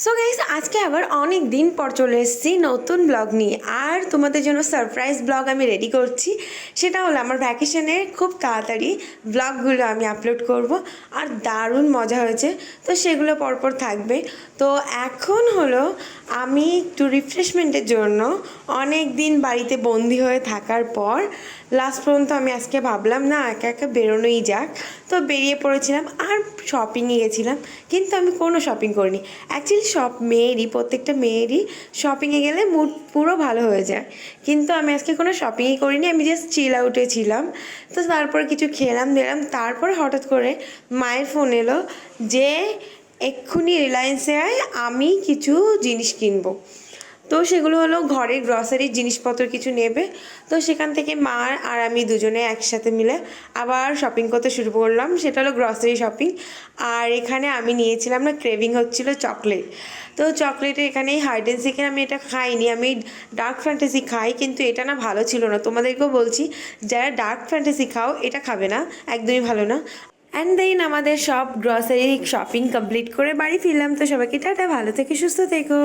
So guys, আজকে আবার অনেক দিন পর চলে এসেছি নতুন ব্লগ নিয়ে। আর তোমাদের জন্য সারপ্রাইজ ব্লগ আমি রেডি করছি। সেটা হলো আমার ভ্যাকেশনের খুব তাড়াতাড়ি ব্লগগুলো আমি আপলোড করব। আর দারুণ মজা হয়েছে, তো সেগুলো পরপর থাকবে। তো এখন হলো আমি একটু রিফ্রেশমেন্টের জন্য অনেক দিন বাড়িতে বন্দি হয়ে থাকার পর লাস্ট পর্যন্ত আমি আজকে ভাবলাম না, একা একা বেরোনোই যাক। তো বেরিয়ে পড়েছিলাম আর শপিংয়ে গেছিলাম, কিন্তু আমি কোনো শপিং করিনি। অ্যাকচুয়ালি সব মেয়েরই, প্রত্যেকটা মেয়েরই শপিংয়ে গেলে মুড পুরো ভালো হয়ে যায়, কিন্তু আমি আজকে কোনো শপিংই করিনি। আমি জাস্ট চিল আউটে ছিলাম। তো তারপরে কিছু খেলাম দিলাম, তারপরে হঠাৎ করে মায়ের ফোন এলো যে এক্ষুনি রিলায়েন্সে আয়, আমি কিছু জিনিস কিনবো। তো সেগুলো হলো ঘরের গ্রসারির জিনিসপত্র কিছু নেবে। তো সেখান থেকে মা আর আমি দুজনে একসাথে মিলে আবার শপিং করতে শুরু করলাম। সেটা হলো গ্রসারি শপিং। আর এখানে আমি নিয়েছিলাম, না ক্রেভিং হচ্ছিল চকলেট। তো চকলেটে এখানে হাইড অ্যান্ড সিকের আমি এটা খাইনি, আমি ডার্ক ফ্যান্টাসি খাই, কিন্তু এটা না ভালো ছিল না। তোমাদেরকেও বলছি, যারা ডার্ক ফ্যান্টাসি খাও এটা খাবে না, একদমই ভালো না। অ্যান্ড দেন আমাদের সব গ্রসারি শপিং কমপ্লিট করে বাড়ি ফিরলাম। তো সবাইকে টাটা, ভালো থেকে সুস্থ থেকো।